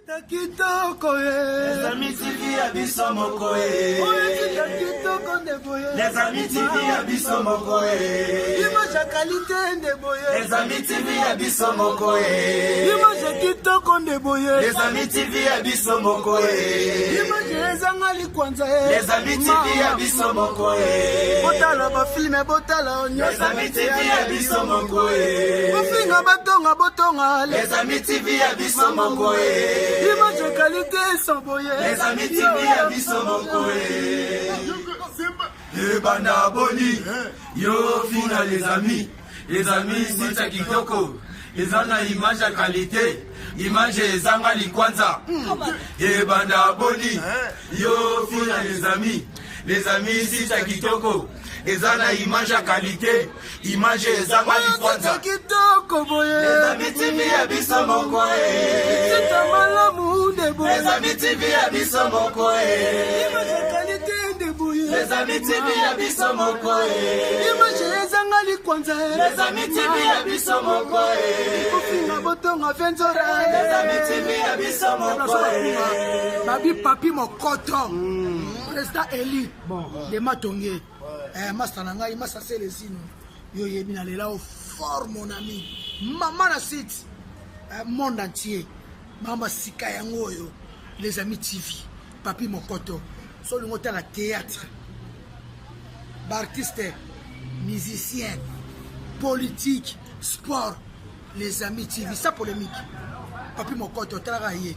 Les amis TV abisso mokoe. Les amis TV abisso mokoe. Image qualité de boye. Les amis TV abisso mokoe. Image kitoko de boye. Les amis TV abisso mokoe. Image ezangali kwanza. Les amis TV abisso mokoe. Botala ba film botala onyo. Les amis TV abisso mokoe. Bofinga batonga botonga. Les amis TV abisso mokoe. Image qualité sans boye. Les amis TV abisso mokoe. Le banda boni. Yo fina les amis sita kitoko. Ezana image ya qualité. Image ezanga likwanza. Le banda boni. Yo fina les amis sita kitoko. Ezana image ya qualité. Image ezanga likwanza. Les amis TV abisso mokoe. Les amis TV abisso mokoe. Les amis TV abisso mokoe. Les amis TV abisso mokoe. Les amis TV abisso mokoe. Babi papi mokoto. Président Eli. Bon, de Matongé. Master Nangai, Master Célestine. Yo yebina lela au fort mon ami. Maman na site. Monde entier. Mama Sika Yangoyo. Les amis TV. Papi mokoto. Sur le moteur à théâtre. Artiste, musicien, politique, sport, les amis TV, ça polémique. Papi Mokoto, travaillé.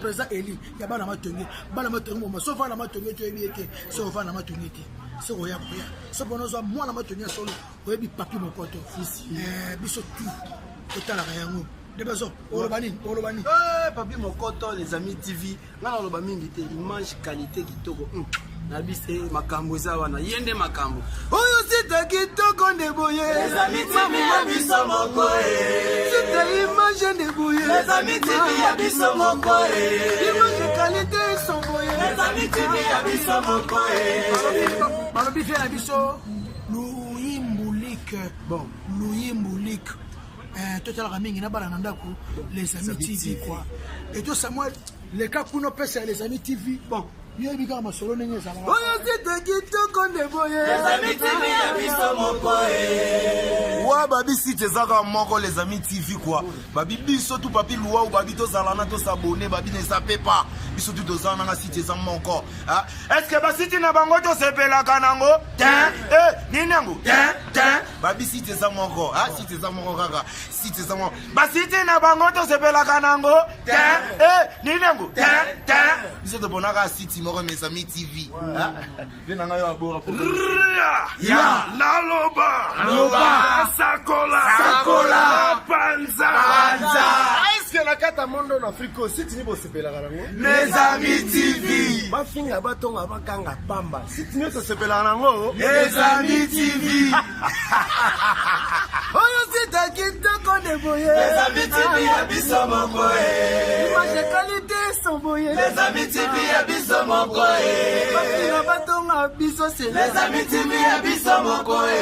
Président Eli, il y a pas d'amatonné. Balamatongé, sauf à l'amatonné, tu es bien que sauf à l'amatonné. C'est quoi, c'est bon, moi l'amatonné solo. Oui, Papi Mokoto. Biso tout. Total à rien. De besoin, Olobani. Papi Mokoto, les amis TV. Là, on a image qualité qui togo. Nabise makambo zawana yende makambo oyo sita kitoko de boye. Les amis TV abisso mokoe. Sita image de boye. Les amis TV abisso mokoe. Image qualité sans boye. Les amis TV abisso mokoe. Balobi fait abisso Louis Mboulik. Bon, Louis Mboulik. Total Ramingi na balanda ko les amis TV quoi. Et tout Samuel les cas pour nos pèse les amis TV. Bon. Les amis TV abisso mokoe. Wa babi si tezaka moko les amis TV quoi. Babi biso tout papi loi ou babi to zalana to s'abonner babi ne sape pas. Biso tout dozana na si tezaka moko. Est-ce que ba siti na bango to sepela kanango? Ninango. Babi si tezaka moko. Si tezaka moko kaka. Si tezaka moko. Ba siti na bango to sepela kanango? Ninango. Biso to bonaka siti moko mes amis TV. Venanga yo abora pour. Ya Loba Sakola Panza. Est-ce que la carte monde en Afrique aussi tu peux se payer la garantie? Les amis TV. Ma finga batonga bakanga pamba. Si tu ne se payer la garantie. Les amis TV. oyo sita kitoko de boye. Les amis TV abisso mokoe. Image qualité sans boye. Les amis TV abisso mokoe. Bafinga batonga biso c'est les amis TV abisso mokoe.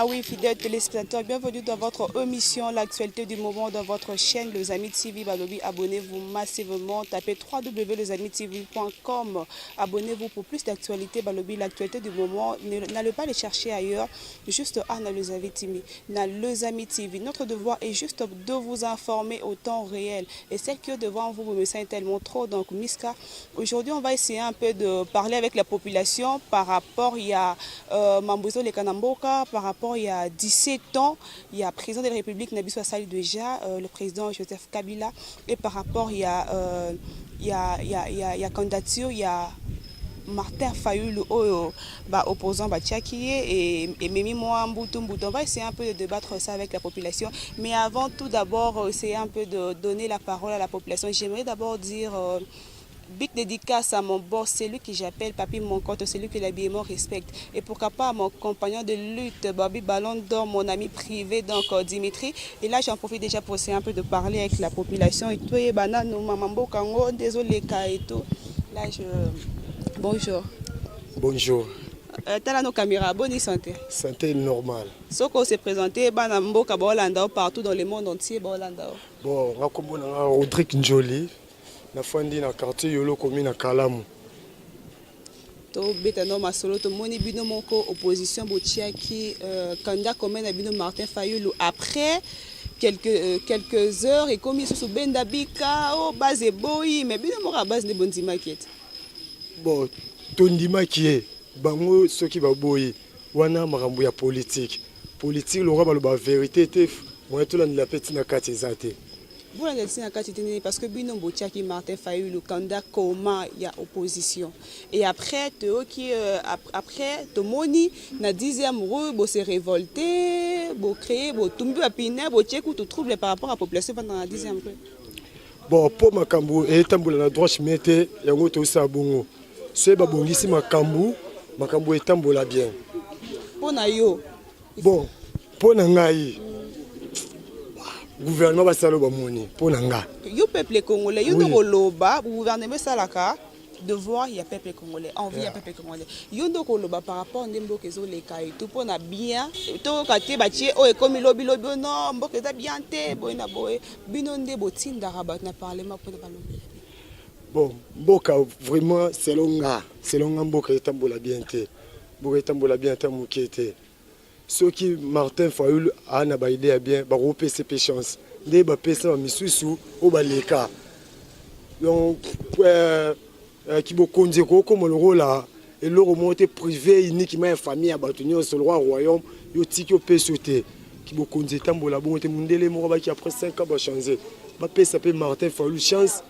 Ah oui, fidèles téléspectateurs, bienvenue dans votre émission, l'actualité du moment dans votre chaîne, Les Amis TV. Balobi, abonnez-vous massivement, tapez www.lesamitv.com. Abonnez-vous pour plus d'actualités. Balobi, l'actualité du moment, n'allez pas les chercher ailleurs, juste à Les Amis TV. Les Amis TV. Notre devoir est juste de vous informer au temps réel. Et celle qui est devant vous me sent tellement trop. Donc, Miska, aujourd'hui, on va essayer un peu de parler avec la population par rapport, il y a Mambuzo Lekanamboka, par rapport il y a 17 ans, il y a le président de la République, Nabiso Assali déjà, le président Joseph Kabila, et par rapport, il y a candidature, il y a Martin Fayulu, opposant Tchakié et Mimi Mouamboutou. On va essayer un peu de débattre ça avec la population. Mais avant tout d'abord, essayer un peu de donner la parole à la population. J'aimerais d'abord dire... big dédicace à mon boss, c'est lui que j'appelle Papi Mokoto, c'est lui que l'habillement respecte. Et pourquoi pas à mon compagnon de lutte, Babi Ballon d'Or, mon ami privé, donc Dimitri. Et là, j'en profite déjà pour essayer un peu de parler avec la population. Et tout, et banane, Mamambo Kango, désolé, et tout. Là, Bonjour. Bonjour. Tala nos caméras, bonne santé. Santé normale. Ce qu'on s'est présenté, Banamboka, Bolanda, partout dans le monde entier, Bolanda. Bon, on a Rodrigue Njoli, na fandi na quartier Yolo commune à Kalamu. To betano masolo to moni bino moko opposition botiaki candidat commun na bino Martin Fayulu après quelques heures et comme sous benda bika o base boy mais bino moko base de bondima kiet. Bon, tondima kie bango soki ba boy wana makambo ya politique lo ba ba vérité te moi tout la petite na kati zate. Vous l'avez dit parce que bino botiaki Martin Fayulu candidat commun il y a opposition et après après to moni na 10e rue bo se révolter bo créer bo tumbi apine bo tieku tout trouble par rapport à la population pendant la 10e rue. Bon pour makambo et tambola na droite mete yango to sa bongo c'est ba bongisi makambo et tambola bien pour na yo bon pour na ngai gouvernement va salo ba moni pour nanga yo peuple congolais yo no loba gouvernement salaka devoir il y a peuple congolais envie ya peuple congolais yo ndo ko loba par rapport ndembo kezo le kai tout pour na bien to katé batie o e komi lobi non mboke za bien te boy na boy bino ndebo tinda rabat na parlement pour na balobi bon mboka vraiment selon nga mboka etambola bien te mukete ceux qui Martin Fayulu a na ba idée bien ba repese chance ndé ba pesa misusu o ba leka donc qui bo konze ko comme le rôle là et le remonté privé uniquement famille abatunyo sur le roi royaume yo tiki o pesote qui bo konze tambola bon te mundele mo ba qui après 5 ans ba changer ba pesa pe Martin Fayulu chance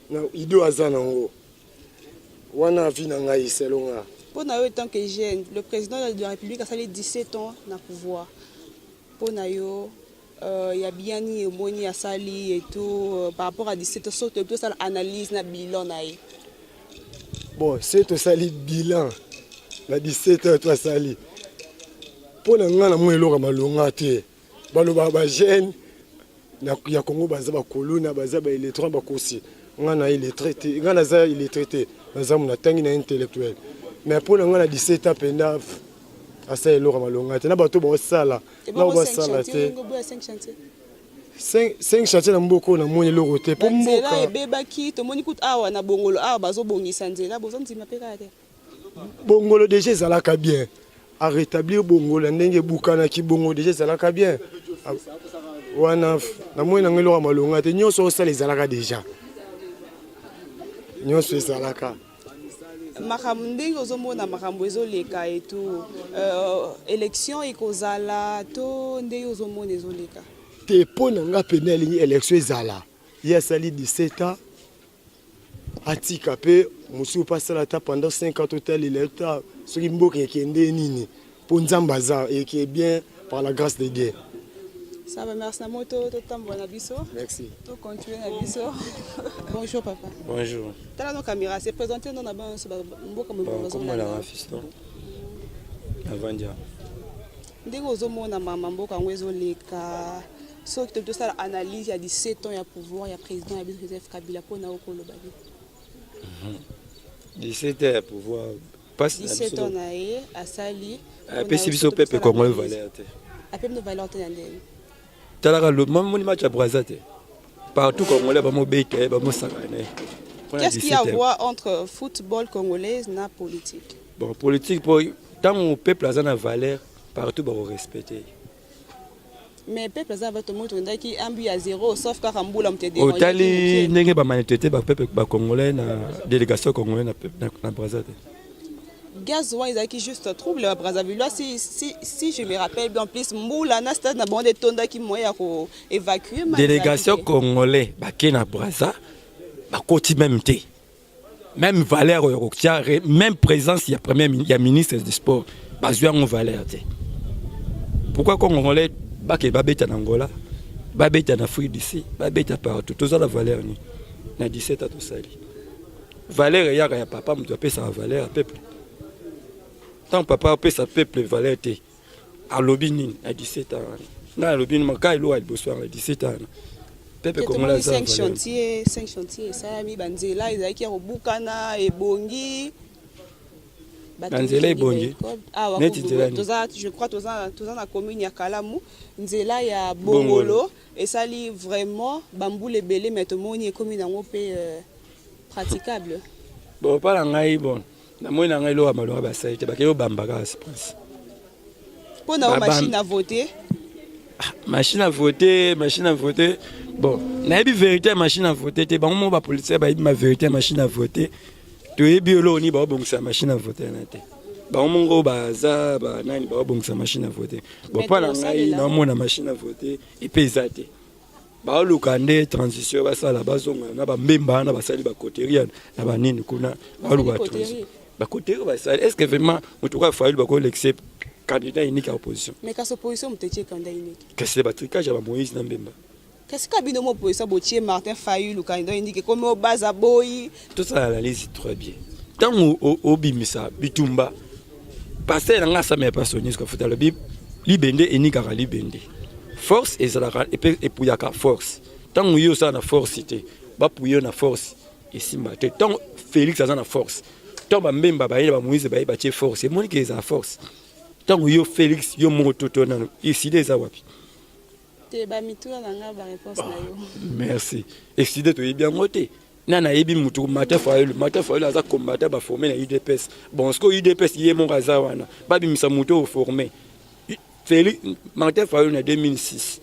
na ido azana ngo wana vi na ngai selon nga. Pour nous, tant que jeune, le président de la République a salé 17 ans dans le pouvoir. Pour nous, il y a bien ni moni à sali et tout par rapport à 17 ans, tout ça analyse na bilan naï. Bon, c'est tout sali bilan. La 17 ans toi sali. Pour nous, na mo eloko malonga te. Baloba ba jeune na ya Congo baza ba kolona baza ba électron ba kosi. Ngana il est traité, ngana za il est traité. Baza mona tangi na intellectuel. Mais pour nous, on a 17 ans, à ça, il aura malonga. Il y a des sala. Là, on va sala. 5 chantiers dans beaucoup na moni loroté. Pour moi, là, bébaki, to moni kout awa na bongolo, awa bazo bongi sanzela, bozo nzima pekate. Bongolo déjà zalaka bien. À rétablir bongolo, ndenge bukana ki bongo déjà zalaka bien. Wana na moni na ngelo malonga. Te nyonso sala zalaka déjà. Nyonso zalaka. Makambo ozomona makambo ezoleka et tout élection ekozala to ndenge ozomona ezoleka te pona nga pene elingi élection ezala ya sali 17 ans atika pe musu pasala ta pendant 5 ans total il est soki mboka ekende nini po nzamba za et qui est bien par la grâce de Dieu. Ça va, merci à moi, tout Nabiso. Merci. Tout continuer Nabiso. Bonjour papa. Bonjour. Tu as nos caméras, c'est présenté dans la banque. Comment la fiston? Avandia. Dès que vous avez maman mboka ngwezo leka. So que tout ça analyse il y a 17 ans il y a pouvoir, il y a président Abid Joseph Kabila pour na okolo babi. 17 ans à pouvoir. Passe 17 ans naé à Sali. Pesi biso pepe Congolais valeur te. Apem no valeur te ndene. Talaka le même match à Brazzaville. Partout Congolais ba mo beke ba mo sakane. Qu'est-ce qu'il y a à voir entre football congolais et politique? Bon, politique pour tant mon peuple a une valeur partout ba respecter. Mais peuple ça va te montrer qui un but à 0 sauf quand Ramboula me te dérange. Otali ndenge ba manitete ba peuple ba congolais na délégation congolaise na Brazzaville. Gazoua ils qui juste trouble à Brazzaville là si je me rappelle bien en plus Mboula na stade na bande tonda qui moya ko évacuer délégation congolaise ba ke na Brazza ba koti même té. Même valeur même présence il y a premier il y a ministre du sport ba zwa en valeur té. Pourquoi congolais ba ke ba beta na Angola ba beta na Afrique d'ici ba beta partout tout ça la valeur ni na 17 à tout ça. Valeur ya papa me doit payer sa valeur peuple. Tant papa peut sa peuple valeur te à lobby à 17 ans na lobby maka ilo à bosoir à 17 ans peuple comme là 5 chantiers ça mi banzela ils qui robukana et bongi nzela ebongi neti nzela je crois toza na commune ya Kalamu nzela ya Bongolo esali vraiment bambula ebele mais tomoni ekomi nango mpe praticable bon pala ngai bon namoni na ngai loka maloba basali te bakei obambaka asprance mpo na machine à voter machine à voter bon nayebi vérité ya machine à voter te bango mo bapolisier bayebi ma vérité ya machine à voter toyebi oloni baobongisa machine à voter na te bango mongo baza banani baobongisa machine à voter bon mpo na ngai naomona machine à voter epe eza te baoluka nde transition basala bazonga na bambemba wana basali bakoteria na banini kuna baoluka transition bakoteria basali est-ce que vraiment moto kwa faulu bakolekse candidat unique à opposition mais qu'à opposition motetie candidat unique que c'est batrikage ya Moïse na mbemba qu'est-ce que bino mo opposition botie Martin Fayulu candidat unique comme au baza boy tout ça la liste très bien tant au bimisa bitumba passer na ngasa mais personniste ko futa le bib libende unique à libende force ezalaka epuyaka force ntango yo oza na force te bapuyo na force esimba te ntango Félix aza na force ntango bambemba bayeli bamoïse baye batie force emoniki eza force ntango yo Félix yo moko toto nano eside eza wapi te bamitura nanga baréponse na yo merci eside toyebi yango te nana yebi mutu Martin Fayulu aza combattant baforme na UDPS bon ce que UDPS ye moko aza wana babimisa mutu oforme Félix Martin Fayulu en 2006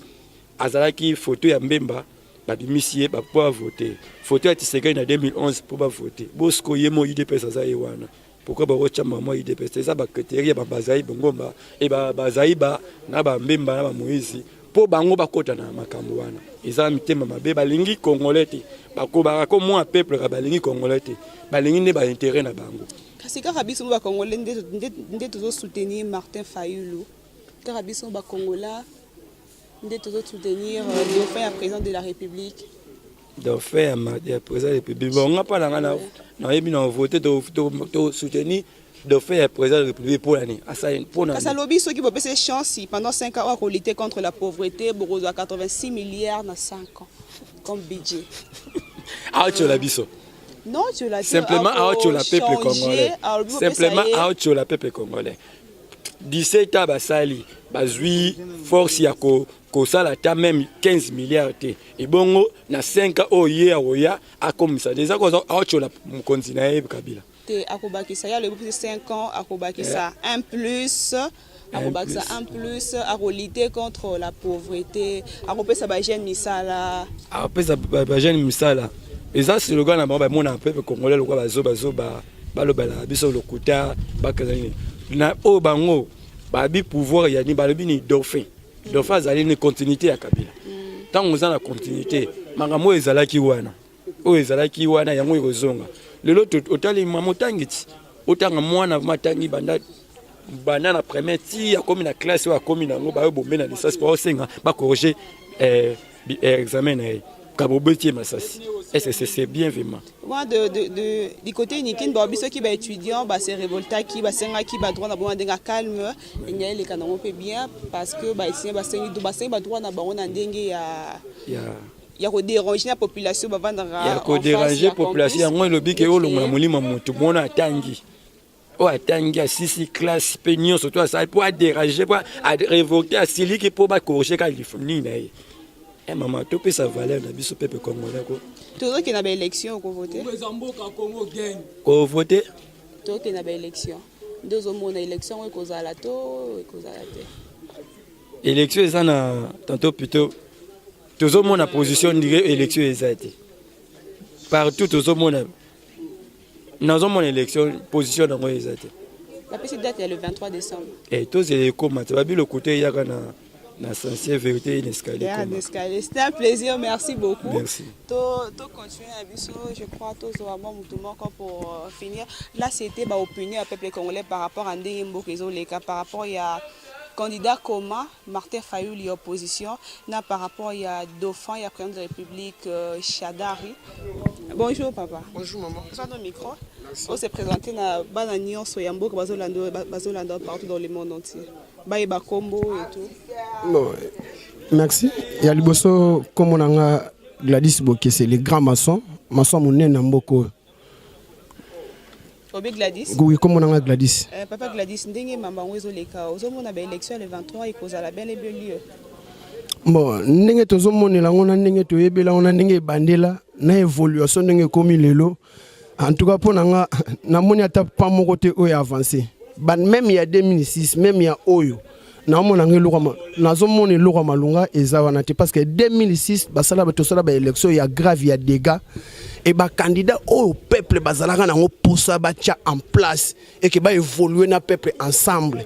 azalaki photo ya Mbemba babimisi ba pour voter photo ya Tshisekedi en 2011 pour voter Bosco yemo UDPS azaye wana pourquoi ba rocha mama UDPS ça ba criteria ba bazai bongomba e ba bazai ba na ba Mbemba na ba Moïse po bango bakota na makambo wana eza mitema mabe balingi congolais te bakobaka ko moi peuple ka balingi congolais te balingi ne ba intérêt na bango kasi ka biso ba congolais nde tozo soutenir Martin Fayulu Carabiso Bakongola, de soutenir Dauphin à président de la République. Dauphin à président de la République. On n'a pas voté de soutenir Dauphin à président de la République pour l'année. Ça lobby ceux qui vont passer chance pendant 5 ans pour lutter contre la pauvreté, Borozo à 86 milliards dans 5 ans comme budget. Ah, tu l'as biso. Non, tu l'as dit. Simplement, tu l'as peuple congolais. Simplement, tu l'as peuple congolais. 17 ans basali bazui force ya ko sala ta même 15 milliards te et bongo na 5 ans oya a comme ça déjà ko achola mukonzi na yeb kabila te akobakisa ya le plus 5 ans akobakisa un plus akobakisa un plus à lutter contre la pauvreté akopesa ba jeune misala akopesa ba jeune misala et ça c'est le gars na ba mona peuple congolais le quoi bazo balobala biso lokuta bakazani na o bango babi pouvoir ya ni balobi ni Dauphin azali ni continuité ya Kabila tango za na continuité mangamo ezalaki wana yango ekozonga lelo otali mamotangiti otanga mwana matangi banda na première ti ya komi na classe wa komi na ngo ba bombe na licence pour senga ba corriger examen na Kabobeti Masasi. Est-ce que c'est bien vraiment? Moi, du côté unique, ceux qui sont étudiants, se révoltent, qui sont droit à calme, il y a les canons bien parce que ici, droit il y a déranger la population. Il y a déranger la population. Il y a le bic et le tangi. Oh, tangi à 6 classes, peignons surtout ça pour déranger, pour révolter à Sili pour corriger Californie. Eh maman, tu peux sa valeur na biso peuple congolais ko. Tout qui na ba élection ko voter. Ko voter? Tout qui na ba élection. Deux hommes na élection ko zala to te. Élection ça na tantôt plutôt tous hommes na position dire élection exacte. Partout tous hommes na zo mon élection position na exacte. La petite date est le 23 décembre. Et tous les comment tu vas bien le côté ya kana la sincère vérité inescalée. C'était un plaisir, merci beaucoup. Merci. Tu continues à Bissau, je crois, pour finir. Là, c'était opinion à peuple congolais par rapport à Ndenge Leka, par rapport à candidat commun, Martin Fayulu, opposition, par rapport à Dauphin, il y a président de la République, Chadari. Bonjour, papa. Bonjour, maman. Tu as ton micro. On s'est présenté dans Bananion, Soyambo, Bazolando, partout dans le monde entier. Baïba Combo et tout. Non, merci. Il y a le bosso, comme on a Gladys Boké, c'est les grands maçons. Maçons Mouné Namboko. Obi Gladys. Oui, comme on a Gladys. Papa Gladys, ndenge mambango ezoleka. Ozomona ba élection le 23 ekozala bien et bien lieu. Bon, ndenge tozomonela ngona ndenge toyebela ngona ndenge bandela na évolution ndenge komi lelo. En tout cas pour nanga na moni ata pas mon côté oyo avancé. Même il y a 2006, même il y a oyo. Na mona ngelokama nazomona eloko malunga ezawana te parce que 2006 basala batosala ba élection il y a grave il y a dégâts. Et bah candidat au peuple bazalaka nango posa batia en place et que ba évoluer na peuple ensemble.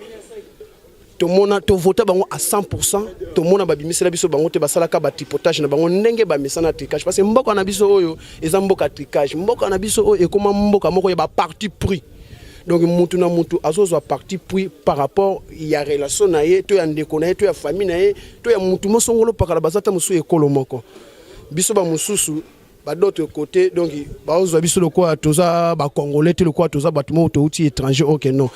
Tout le monde to voter bango à 100%, tout le monde ba bimisela biso bango te basala ka ba tripotage na bango ndenge ba mesana tricage parce que mboka na biso oyo eza mboka tricage, mboka na biso oyo ekoma mboka moko ya ba parti pris. Donc mutu na mutu azozwa parti pris par rapport ya relation na ye to ya ndeko na ye to ya famille na ye to ya mutu mosongolo pakala bazata musu ekolo moko. Biso ba mususu d'autre côté donc baozwa biso le quoi toza ba congolais te le quoi toza batumo to outil étranger OK non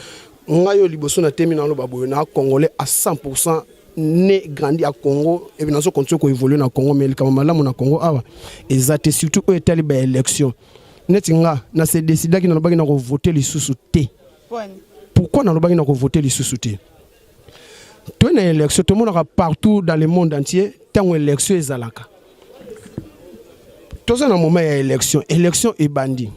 ngayo liboso na terminal lo baboyo na congolais à 100% né grandi à Congo et bien nazo continue ko évoluer na Congo mais kama malamu na Congo awa ezate surtout au etali ba élection netinga na se décider ki na lobaki na ko voter les sous-souté pourquoi na lobaki na ko voter les sous-souté to na élection tout le monde partout dans le monde entier tant élection ezalaka. Tous en un moment élection et bandit.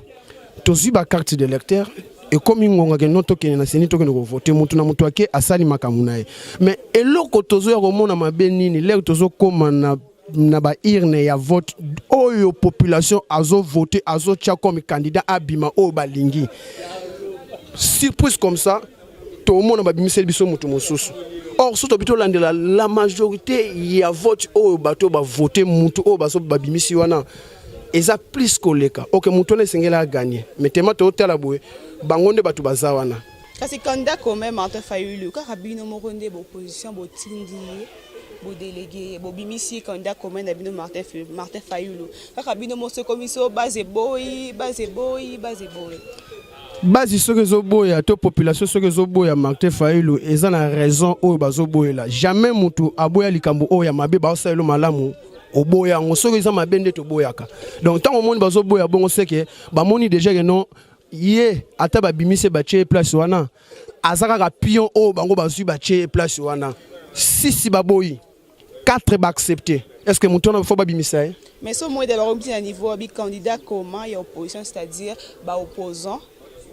Tous ba carte d'électeur et comme ingonga ke noto ke na seni to ke no voter mutu na mutu ake asali makamunae. Mais eloko tozo ya komona mabe nini le tozo koma na ba irne ya vote oyo population azo voter azo tia comme candidat abima o balingi. Surprise comme ça tout le monde ba bimisel biso mutu mosusu. Or surtout bito la majorité ya vote oyo bato ba voter mutu o baso babimisi wana. Eza plus koleka. OK, mutone sengela a gagné. Mais tema to tala boye bangonde batu bazawana. Kasi candidat quand même Martin Fayulu ka rabino moronde bo opposition bo tindi bo délégué bo bimisi candidat quand même bino Martin Fayulu. Ka rabino mo se commission base boy. Basi soki zoboya to population soki zoboya Martin Fayulu eza na raison oyo bazoboyela. Jamais mutu aboya likambo oyo ya mabe ba osalo malamu. Oboya ngo soki eza mabende to boyaka. Donc tant au monde bazoboya bongo seke ba moni déjà que non ye ata ba bimise ba tche place wana azaka ka pion o bango bazui ba tche place wana. Si baboyi 4 ba accepter. Est-ce que mutu na faut ba bimisa? Mais ce moins d'abord un niveau bi candidat comment y opposition c'est-à-dire ba opposant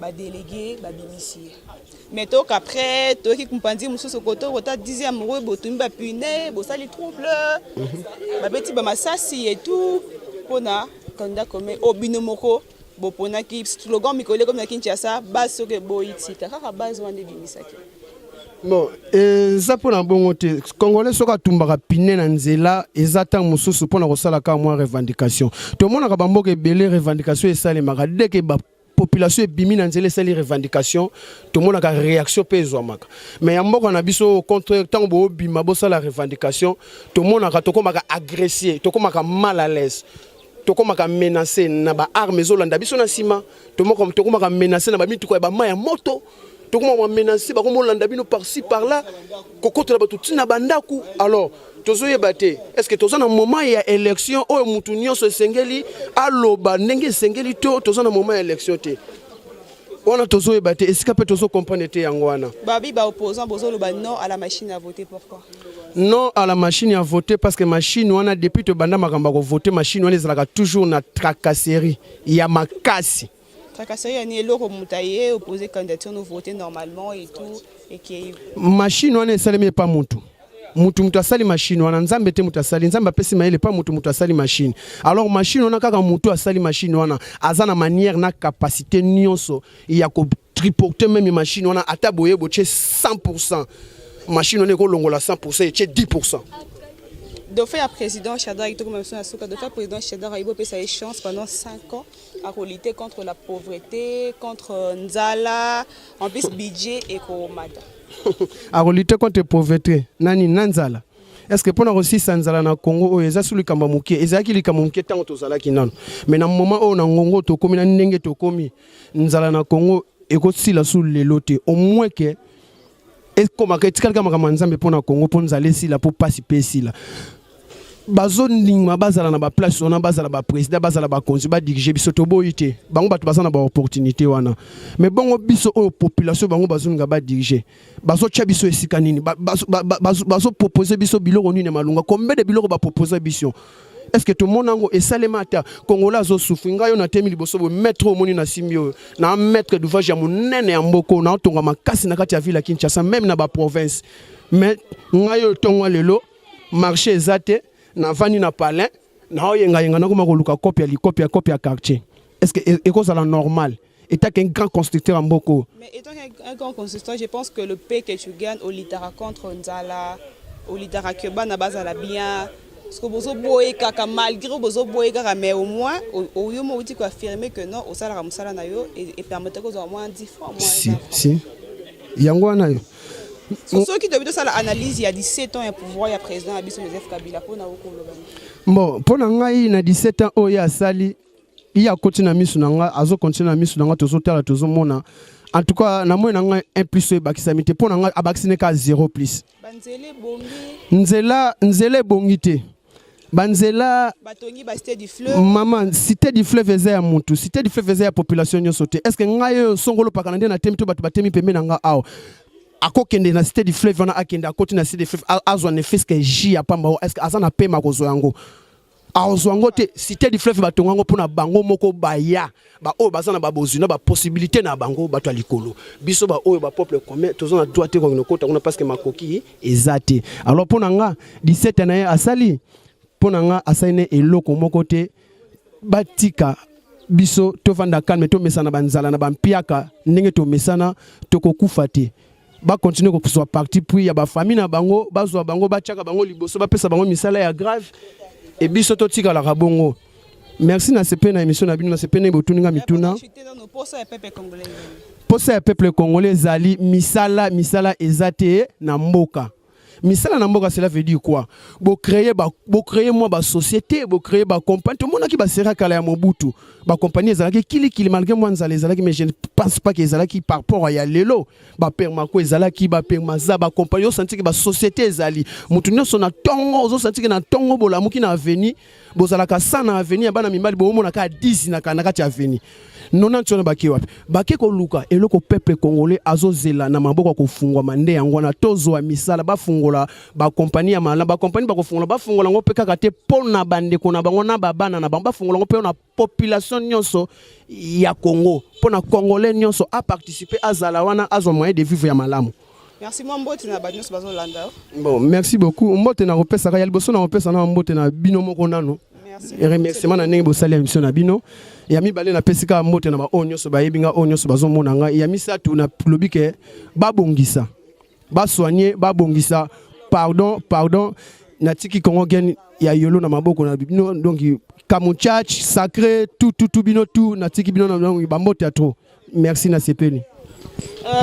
ba délégué ba bimisi. Mais donc après toi qui comprends musu sokoto rota 10e mois botumba ba puné bo sali trouble ba petit ba masasi et tout pona candidat comme obinomoko bo pona ki slogan mikole comme na Kinshasa baso ke boitika kaka base wande bimisaki. Bon eza pona bongo te congolais soka tumbaka piné na nzela ezata mususu pona kosala ka moi revendication to mona ka bamboke belé revendication esale maka dès que ba population bimi na nzela sali revendication tout le monde a réaction pezwamaka mais ya mboka na biso au contraire tant bo bima bo sala revendication tout le monde a tokomaka agressé tokomaka mal à l'aise tokomaka menacer na ba armes zolanda biso na sima tokomaka menacer na ba mituko ya ba maya moto tokomaka menacer ba komolanda bino par-ci par-là kokoto la batuti na bandaku alors tozoyeba te est-ce que toza na moment ya élection oyo mutu nyonso sengeli aloba ndenge sengeli to toza na moment ya élection te wana tozoyeba te esika pe tozo comprendre te yango wana babi ba opposant bozo loba non à la machine à voter pourquoi non à la machine à voter parce que machine wana depuis to banda makamba ko voter machine wana ezalaka toujours na tracasserie ya makasi tracasserie ni eloko mutaye opposer candidature nous voter normalement et tout et qui machine wana esalemi pas mutu mutu asali machine wana nzambe te mutu asali nzambe apesi maele pa mutu asali machine alors machine wana kaka mutu asali machine wana azana manière na capacité nyonso ya ko triporter même machine wana ata boye boche 100% machine wana ko longola 100% et 10%. Dauphin président Shadrack to comme ça souka Dauphin président Shadrack il peut sa chance pendant 5 ans à lutter contre la pauvreté, contre Nzala, en plus budget et komata. À lutter contre la pauvreté, nani Nzala. Est-ce que pendant aussi Nzala na Congo o eza sulu kamba muke, ezaki likamba muke tango tozala kinano. Mais na moment o na ngongo to komi na ndenge to komi Nzala na Congo eko sila sulu lelote au moins que est comme ka etikala kama Nzambe pona Congo pona Nzala sila pour participer sila. bazondingma bazala na baplace wana bazala baprésident bazala bakonzi badirige biso toboyi te bango bato baza na baopportunité wana mais bongo biso oyo population bango bazoninga badirige bazotya biso esika nini bazopropose biso biloko nini malunga combien de biloko bapropose biso est-ce que tout le monde a esalema ata congolais azosufri ngai oyo natemi liboso boye maître omoni na simbi oyo na maître d'ouvrage ya monene ya mboko naotonga makasi na kati ya ville ya Kinshasa même na baprovince mais ngai oyo tongo lelo marché eza te na vani na palin na oyenga yenga nakoma koluka copie ya quartier est-ce que ekozala normal étant qu'un grand constructeur en Mboko? Mais étant qu'un grand constructeur, je pense que le paix que tu gagnes au Litara contre Nzala, au Litara Kyoba, na base à la bien. Parce que bozo boye kaka malgré bozo boye kaka mais au moins au yo mo uti ko affirmer que non au sala musala na yo et permettre que au moins 10 fois si yango na yo. Ceux qui doivent faire l'analyse, il y a 17 ans, il y a pouvoir, il y a président Abisso Joseph Kabila. Bon, pour nous, il y a 17 ans, il y a Sali, il y a continué à misu nanga, azo continué à misu nanga, tozo tala tozo mona. En tout cas, na moi nanga 1 plus bakisamite pour nanga abaksine ka 0 plus. Banzele bongi. Nzele bongite. Banzela batongi ba cité du fleuve. Maman, cité du fleuve eza ya muntu, cité du fleuve eza ya population nyo sauté. Est-ce que ngayo songolo pakanande na temito batu batemi pembe nanga awo? Akokende na cité du fleuve na akende akoti na cité du fleuve azwa ne fiske ji ya pamba est-ce que azana pema kozo yango azwango te cité du fleuve batongango pona bango moko baya ba o bazana ba bozuna ba possibilité na bango bato alikolo biso ba o ba peuple commun tozona droit te ko kota kuna parce que makoki ezate alors pona nga 17 na asali pona nga asaine eloko moko te batika biso tovanda calme to mesana banzala na bampiaka ndenge to mesana to kokufa te ba continuer ko soit parti puis ya ba famille na bango bazwa bango ba tchaka bango liboso ba pesa bango misala ya grave et biso to tika la rabongo. Merci na sepe na émission na bino na sepe na botuninga mituna posa ya peuple congolais zali misala ezate na mboka. Misala na mboka cela veut dire quoi? Bo créer moi ba société, bo créer ba compagnie. Tout le monde qui ba sera kala ya Mobutu. Ba compagnie ezalaki kili malgré moi nzala ezalaki mais je ne pense pas que ezalaki par rapport à ya lelo. Ba permako ezalaki ba permaza ba compagnie o senti que ba société ezali. Mutu nyonso na tongo ozo senti que na tongo bola muki na avenir, bozalaka sana avenir bana mibali bo mona ka 10 na kati avenir. Nona tshona baki wapi baki ko luka eloko peuple congolais azozela na maboko ko fungwa mande yango na tozo wa misala ba fungola ba compagnie ya mala ba compagnie ba ko fungola ngo pe kaka te pona bande ko na bango na babana na bango ba fungola ngo pe na population nyonso ya Congo pona congolais nyonso a participer azala wana azo moyen de vivre ya malamu. Merci Mbote na ba nyonso bazo landa. Bon, merci beaucoup. Mbote na repesa ka ya liboso na repesa na Mbote na bino moko nano. Et remerciement na ndenge bosali émission na bino ya mibale na pesika mbote na ba onyo so ba yebinga onyo so bazomona nga ya misatu na lobike babongisa ba soigner babongisa pardon na tiki Congo gen ya yolo na maboko na bino donc Kamuchach sacré tout bino tout na tiki bino na ba mbote ya trop. Merci na sepeli.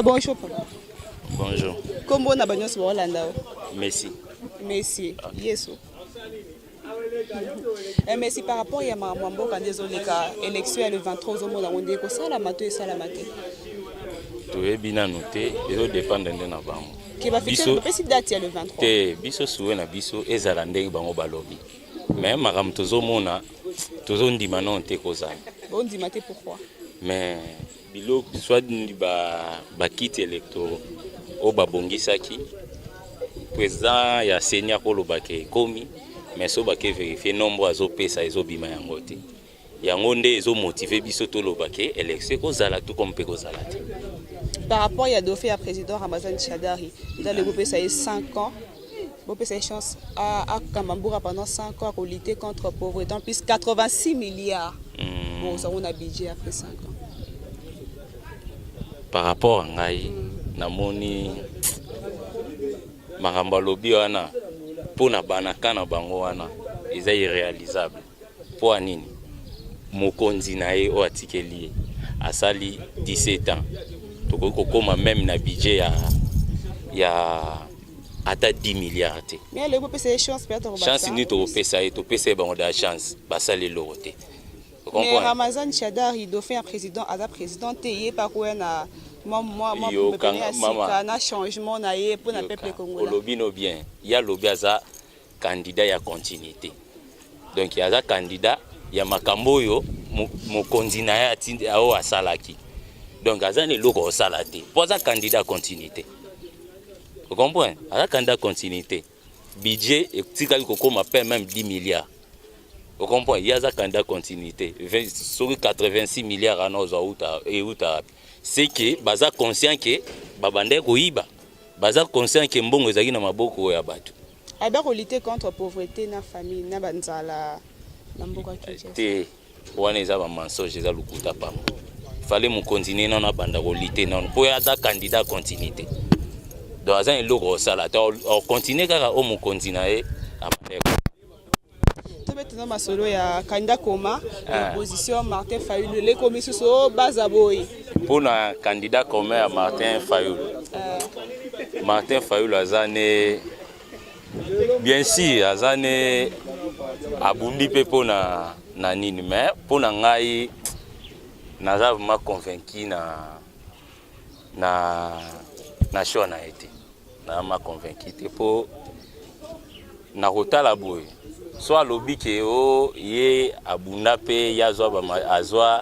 Bonjour. Bonjour. Kombo na banyo so Holanda. Merci. Yeso. Mais si par rapport à Mambo, quand désolé, l'élection le 23 au monde, on dit que ça la maté et ça la maté. Tu es bien noté, les autres dépendent de la banque. Qui va fixer le précis date le 23. Biso soué na biso et zalande bango balobi. Mais maram tozo mona, tozo ndimano te koza. Bon dimate pourquoi? Mais bilo soit ba kit électoraux au babongisaki. Président ya Seigneur Kolobake komi. Mais so bake vérifier nombre azo pesa ezo bima yango te yango nde ezo motiver biso to lobake élection ko zala tout comme pe ko zala te. Par rapport à Dauphin à président Ramazan Chadari dans le groupe ça 5 ans bon pesa chance à Kamambura pendant 5 ans pour lutter contre pauvreté en plus 86 milliards. Bon ça on a budget après 5 ans. Par rapport à ngai namoni maramba lobi wana pour na banaka na bango wana eza irréalisable pour anini mokonzi na ye o atikeli asali 17 ans toko koma même na budget ya ata 10 milliards te mais le peuple c'est chance peut-être chance ni to pesa bango da chance basali lorote. Mais Ramazan Chadari Dauphin président ada président teyé par quoi na moi na changement na yé pour na peuple congolais. Olobino bien, ya lobiaza candidat ya continuité. Donc il y a un candidat, il y a makambo yo mokonzi na ya atindi ao asalaki. Donc azane loko osalate. Pour un candidat continuité. Vous comprenez? Un candidat continuité. Budget et tikali kokoma paie même 10 milliards. Vous comprenez? Il y a un candidat continuité. Sur 86 milliards à nos et outa. C'est que baza conscient que babande ko iba. Baza conscient que mbongo ezaki na maboko ya batu. Aba ko lutter contre pauvreté na famille na banzala na mboka Kinshasa. Te wana eza ba mensonge eza lukuta pamo. Fallait mon continuer na banda ko lutter non pour ya candidat continuité. Donc un logo sala on continue kaka o mon continuer après. Maintenant masolo ya candidat Koma opposition Martin Fayulu les commissions so bazaboy. Pour un candidat commun à Martin Fayulu. Martin Fayulu azane bien sûr azane abundi pe pona na nini mais pona ngai naza vraiment convaincu na choix na été na ma convaincu te po na kotala boy soit lobby ke o ye abunda pe yazwa azwa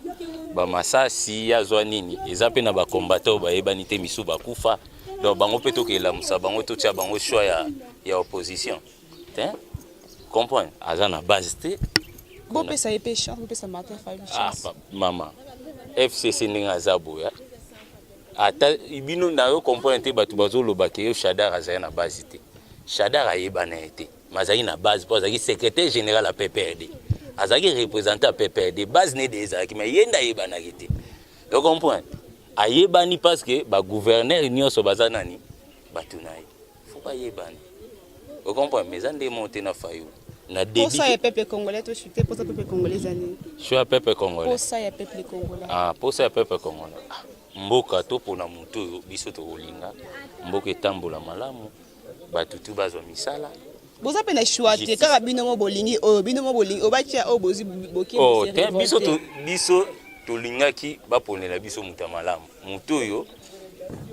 ba masasi yazwa nini eza pe na ba combattant ba yebani te misu bakufa donc bango pe to ke la musa bango to tia bango choix ya opposition te comprendre azana base te bon pe ça épée chance bon pe ça Martin Fayulu chance mama FCC ninga zabo ya ata ibino na yo comprendre te batu bazoloba ke Shadar azana na base te Shadar ayebana te mazaki na base pour azaki secrétaire général à PPRD azaki représentant à PPRD base ne des azaki mais yenda ayebana te donc comprendre ayebani parce que ba gouverneur nyonso bazanani batu nayi faut pas yebani vous comprenez mais ande monter na Fayulu na débit pour ça y peuple congolais to chuter pour ça peuple congolais ani je suis peuple congolais pour ça y peuple congolais pour ça peuple congolais mboka to pona mutu biso to olinga mboka etambola malamu batu tu bazwa misala boza pe na choix te kaka bino mo bolingi obatia o bozi boki biso to lingaki baponela biso muta malamu mutu yo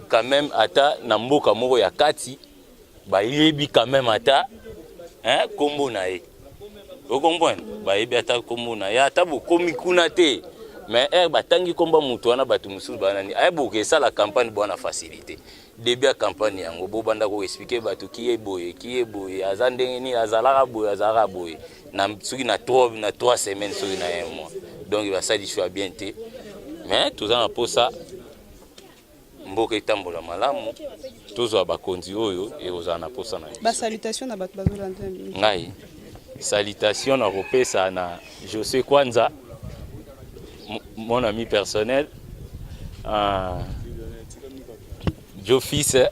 quand même ata na mboka moko ya kati ba yebi quand même ata kombo na ye vous comprenez ba yebi ata kombo na ya ata bokomi kuna te mais batangi komba mutu wana batu mususu banani ayeboke sala campagne bona facilité début ya campagne yango bo banda ko expliquer batu ki e boye azandenge ni azalaka boye na suki na 3 semaines suki na 1 mois donc il va satisfaire bien te mais tout ça pour ça mboka etambola malamu tozwa bakonzi oyo e ozana posa na ba salutation na batu bazolanda ngai salutation na kopesa na José Kwanza mon ami personnel Jofis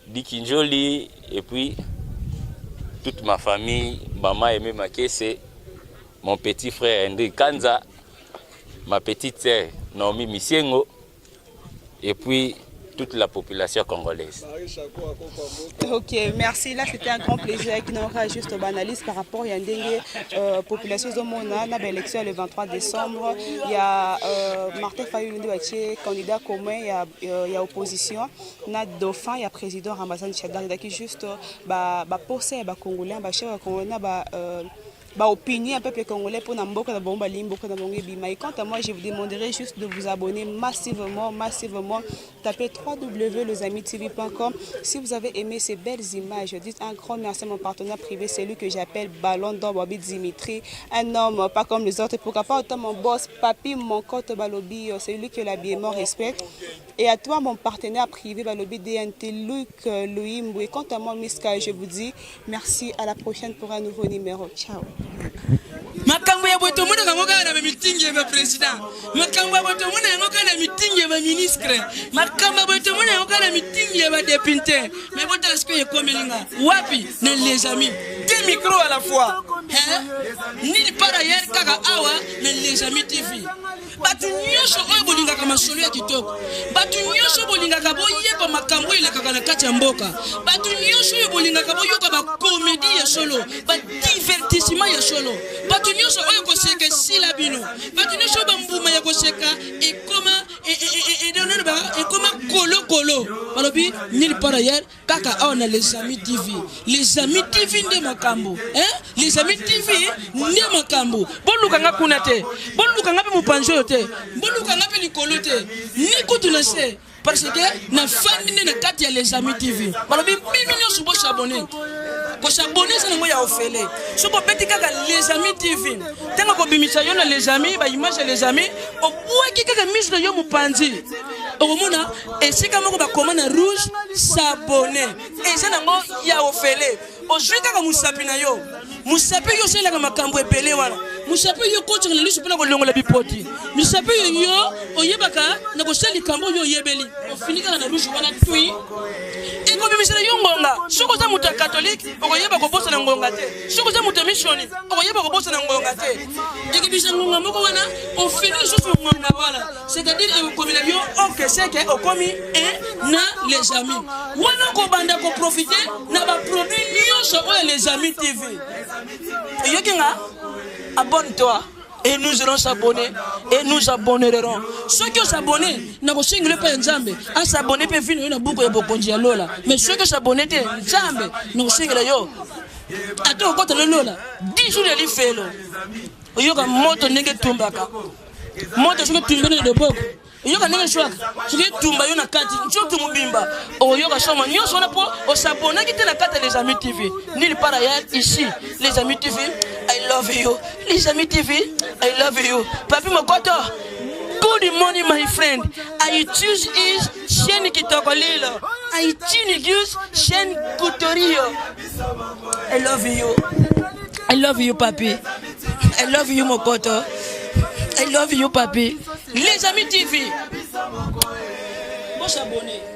Dikinjoli et puis toute ma famille, maman Aimé Makese, mon petit frère Henry Kanza, ma petite sœur Naomi Misiengo et puis toute la population congolaise. Ok, merci. Là, c'était un grand plaisir qui n'aura juste analyse par rapport à la population de Mona, dans l'élection le 23 décembre. Il y a Martin Fayulu, candidat commun, il y a opposition, il y a dauphin, il y a président Ramazan Shadar, qui juste poser les Congolais, les chefs congolais, opinion un peuple congolais pour Namboka Bomba Limboka Bima. Et quant à moi, je vous demanderai juste de vous abonner massivement. Tapez www.lesamitv.com. Si vous avez aimé ces belles images, dites un grand merci à mon partenaire privé, celui que j'appelle Ballon d'Or Bobby Dimitri, un homme pas comme les autres. Pourquoi pas autant mon boss, papi, mon cote Balobi, celui que l'habillement respecte. Et à toi, mon partenaire privé, Balobi DNT, Luc Louimbo. Et quant à moi, Miska, je vous dis merci. À la prochaine pour un nouveau numéro. Ciao. Makambo ya boto muna kangoka na meeting ya president. Makambo ya boto muna kangoka na meeting ya ministre. Makambo ya boto muna kangoka na meeting ya député. Mais boto asko ye komelinga. Wapi na les amis. Deux micros à la fois. Ni par ailleurs kaka awa na les amis TV. Batu nyosho oyo bolinga kama solo ya kitoko. Batu nyosho bolinga kabo yeba makambo ile kaka na kati ya mboka. Batu nyosho oyo bolinga kabo yoka ba comédie ya solo, ba divertissement ya solo. Batu nyosho oyo koseka sila bino. Batu nyosho ba mbuma ya koseka et comment et comme colo balobi nulle part ailleurs kaka on a les amis TV nde makambo les amis TV nde makambo boluka nga kuna te boluka nga pe mupanjo te boluka nga pe likolo te ni kutuna se parce que na fandi nde na kati ya les amis TV balobi bino nyonso bo s'abonner ko s'abonner ça ngo ya ofele so ko beti kaka les amis TV tenga ko bimisa yo na les amis ba image les amis o bwaki kaka mise yo mupanzi okomona esika moko ba commande rouge s'abonner et ça ngo ya ofele ozwi kaka musapi na yo musapi yo selaka makambo ebele wana musapi yo kotsanga na lisu pena ko longola bipoti musapi yo oyebaka na ko sali kambo yo yebeli ofinika na rouge wana tui eko bimisela yo ngonga soko za muta catholique okoyeba ko bosa na ngonga te soko za muta missioni okoyeba ko bosa na ngonga te ekibisa ngonga moko wana ofini susu ngonga wala c'est-à-dire ekomila yo ok c'est que okomi na les amis wana ko banda ko profiter na ba produit nyonso oyo les amis TV yokinga abonne-toi et nous allons s'abonner et nous abonnerons ceux qui s'abonnent na ko single pa nzambe a s'abonner pe vino na buko ya bokonji ya lola mais ceux qui s'abonnent te nzambe no single yo ato ko to lola 10 jours ya lifelo oyoka moto ndenge tumbaka moto soki tumbene de boko oyoka ndenge shwaka soki tumba yo na kati nchoto mubimba oyoka soma nyonso na po o s'abonner ki te na kati les amis TV nulle part ailleurs ici les amis TV I love you. Les amis TV, I love you. Papi Mokoto, good morning, my friend. I choose is Shen Kitokolilo. I choose Shen Kutorio. I love you. I love you, papi. I love you, Mokoto. I love you, papi. Les amis TV. Bon s'abonner.